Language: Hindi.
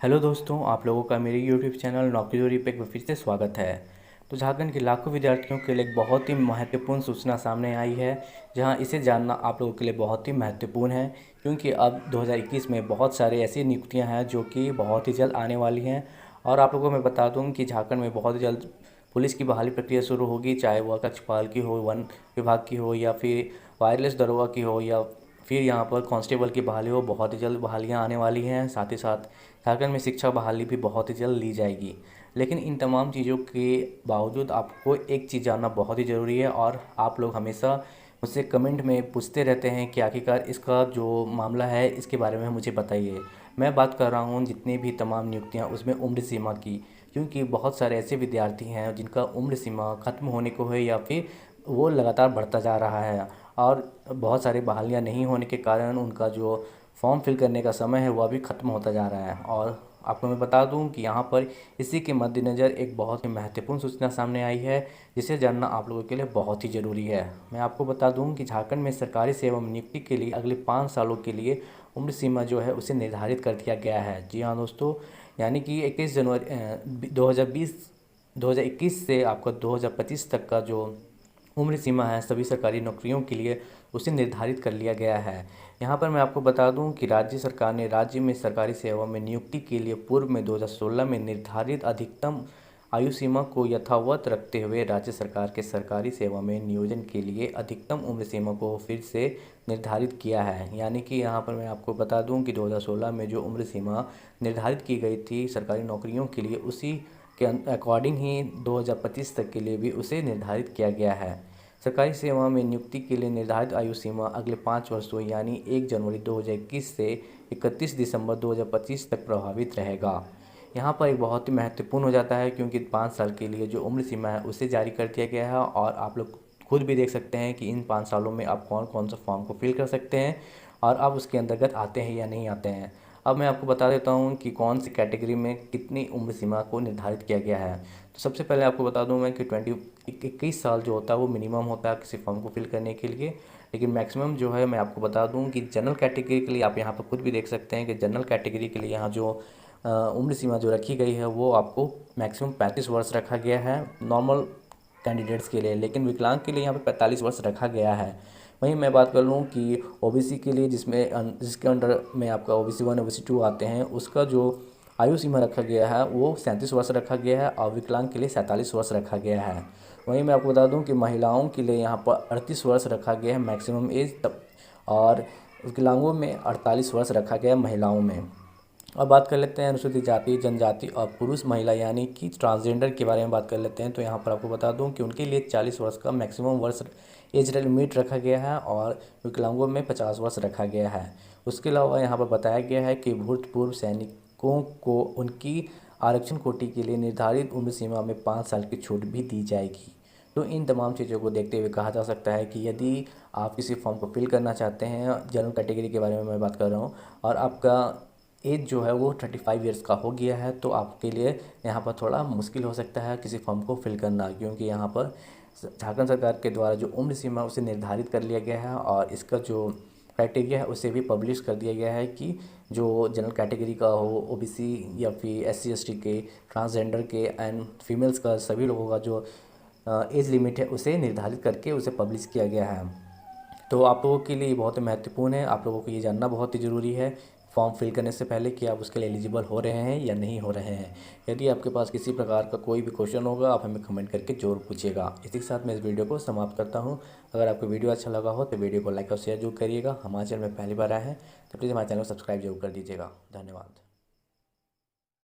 हेलो दोस्तों, आप लोगों का मेरे यूट्यूब चैनल नौकरी जोरी पे एक बार फिर से स्वागत है। तो झारखंड के लाखों विद्यार्थियों के लिए एक बहुत ही महत्वपूर्ण सूचना सामने आई है, जहां इसे जानना आप लोगों के लिए बहुत ही महत्वपूर्ण है, क्योंकि अब 2021 में बहुत सारे ऐसी नियुक्तियां हैं जो कि बहुत ही जल्द आने वाली हैं। और आप लोगों को मैं बता दूं कि झारखंड में बहुत ही जल्द पुलिस की बहाली प्रक्रिया शुरू होगी, चाहे वह कक्षपाल की हो, वन विभाग की हो, या फिर वायरलेस दरोगा की हो, या फिर यहाँ पर कांस्टेबल की बहाली हो। बहुत ही जल्द बहालियाँ आने वाली हैं। साथ ही साथ झारखंड में शिक्षा बहाली भी बहुत ही जल्द ली जाएगी। लेकिन इन तमाम चीज़ों के बावजूद आपको एक चीज़ जानना बहुत ही ज़रूरी है, और आप लोग हमेशा मुझसे कमेंट में पूछते रहते हैं कि आखिरकार इसका जो मामला है इसके बारे में मुझे बताइए। मैं बात कर रहा हूँ जितनी भी तमाम नियुक्तियाँ उसमें उम्र सीमा की, क्योंकि बहुत सारे ऐसे विद्यार्थी हैं जिनका उम्र सीमा ख़त्म होने को है, या फिर वो लगातार बढ़ता जा रहा है। और बहुत सारी बहालियाँ नहीं होने के कारण उनका जो फॉर्म फिल करने का समय है वह भी ख़त्म होता जा रहा है। और आपको मैं बता दूं कि यहाँ पर इसी के मद्देनज़र एक बहुत ही महत्वपूर्ण सूचना सामने आई है, जिसे जानना आप लोगों के लिए बहुत ही ज़रूरी है। मैं आपको बता दूं कि झारखंड में सरकारी सेवा में नियुक्ति के लिए अगले 5 सालों के लिए उम्र सीमा जो है उसे निर्धारित कर दिया गया है। जी हाँ दोस्तों, यानी कि 21 जनवरी 2021 से आपका 2025 तक का जो उम्र सीमा है सभी सरकारी नौकरियों के लिए उसे निर्धारित कर लिया गया है। यहाँ पर मैं आपको बता दूं कि राज्य सरकार ने राज्य में सरकारी सेवा में नियुक्ति के लिए पूर्व में 2016 में निर्धारित अधिकतम आयु सीमा को यथावत रखते हुए राज्य सरकार के सरकारी सेवा में नियोजन के लिए अधिकतम उम्र सीमा को फिर से निर्धारित किया है। यानी कि यहाँ पर मैं आपको बता दूं कि 2016 में जो उम्र सीमा निर्धारित की गई थी सरकारी नौकरियों के लिए, उसी के अकॉर्डिंग ही 2025 तक के लिए भी उसे निर्धारित किया गया है। सरकारी सेवा में नियुक्ति के लिए निर्धारित आयु सीमा अगले 5 वर्षों यानी 1 जनवरी 2021 से 31 दिसंबर 2025 तक प्रभावित रहेगा। यहाँ पर एक बहुत ही महत्वपूर्ण हो जाता है, क्योंकि 5 साल के लिए जो उम्र सीमा है उसे जारी कर दिया गया है, और आप लोग खुद भी देख सकते हैं कि इन 5 सालों में आप कौन कौन सा फॉर्म को फिल कर सकते हैं और आप उसके अंतर्गत आते हैं या नहीं आते हैं। अब मैं आपको बता देता हूँ कि कौन सी कैटेगरी में कितनी उम्र सीमा को निर्धारित किया गया है। तो सबसे पहले आपको बता दूँ मैं कि 21 साल जो होता है वो मिनिमम होता है किसी फॉर्म को फिल करने के लिए। लेकिन मैक्सिमम जो है मैं आपको बता दूं कि जनरल कैटेगरी के लिए आप यहाँ पर खुद भी देख सकते हैं कि जनरल कैटेगरी के लिए यहाँ जो उम्र सीमा जो रखी गई है वो आपको मैक्सिमम 35 वर्ष रखा गया है नॉर्मल कैंडिडेट्स के लिए। लेकिन विकलांग के लिए यहाँ पे 45 वर्ष रखा गया है। वहीं मैं बात कर लूँ कि ओबीसी के लिए जिसके अंडर में आपका ओबीसी 1 ओबीसी 2 आते हैं, उसका जो आयु सीमा रखा गया है वो 37 वर्ष रखा गया है, और विकलांग के लिए 47 वर्ष रखा गया है। वहीं मैं आपको बता दूं कि महिलाओं के लिए यहाँ पर 38 वर्ष रखा गया है मैक्सिमम एज तब, और विकलांगों में 48 वर्ष रखा गया है महिलाओं में। अब बात कर लेते हैं अनुसूचित जाति जनजाति और पुरुष महिला यानी कि ट्रांसजेंडर के बारे में बात कर लेते हैं। तो यहाँ पर आपको बता दूं कि उनके लिए 40 वर्ष का मैक्सिमम वर्ष एज लिमिट रखा गया है, और विकलांगों में 50 वर्ष रखा गया है। उसके अलावा यहाँ पर बताया गया है कि भूतपूर्व सैनिकों को उनकी आरक्षण कोटि के लिए निर्धारित उम्र सीमा में 5 साल की छूट भी दी जाएगी। तो इन तमाम चीज़ों को देखते हुए कहा जा सकता है कि यदि आप किसी फॉर्म को फिल करना चाहते हैं, जनरल कैटेगरी के बारे में मैं बात कर रहा हूँ, और आपका एज जो है वो 35 ईयर्स का हो गया है, तो आपके लिए यहाँ पर थोड़ा मुश्किल हो सकता है किसी फॉर्म को फिल करना, क्योंकि यहाँ पर झारखंड सरकार के द्वारा जो उम्र सीमा उसे निर्धारित कर लिया गया है, और इसका जो क्राइटेरिया है उसे भी पब्लिश कर दिया गया है कि जो जनरल कैटेगरी का हो, ओबीसी या फिर एससी एसटी के, ट्रांसजेंडर के एंड फीमेल्स का, सभी लोगों का जो एज लिमिट है उसे निर्धारित करके उसे पब्लिश किया गया है। तो आप लोगों के लिए ये बहुत महत्वपूर्ण है, आप लोगों को ये जानना बहुत ही ज़रूरी है फॉर्म फिल करने से पहले कि आप उसके लिए एलिजिबल हो रहे हैं या नहीं हो रहे हैं। यदि आपके पास किसी प्रकार का कोई भी क्वेश्चन होगा आप हमें कमेंट करके ज़रूर पूछिएगा। इसी के साथ मैं इस वीडियो को समाप्त करता हूँ। अगर आपको वीडियो अच्छा लगा हो तो वीडियो को लाइक और शेयर जरूर करिएगा। हमारे चैनल में पहली बार आए हैं तो प्लीज़ हमारे चैनल को सब्सक्राइब जरूर कर दीजिएगा। धन्यवाद।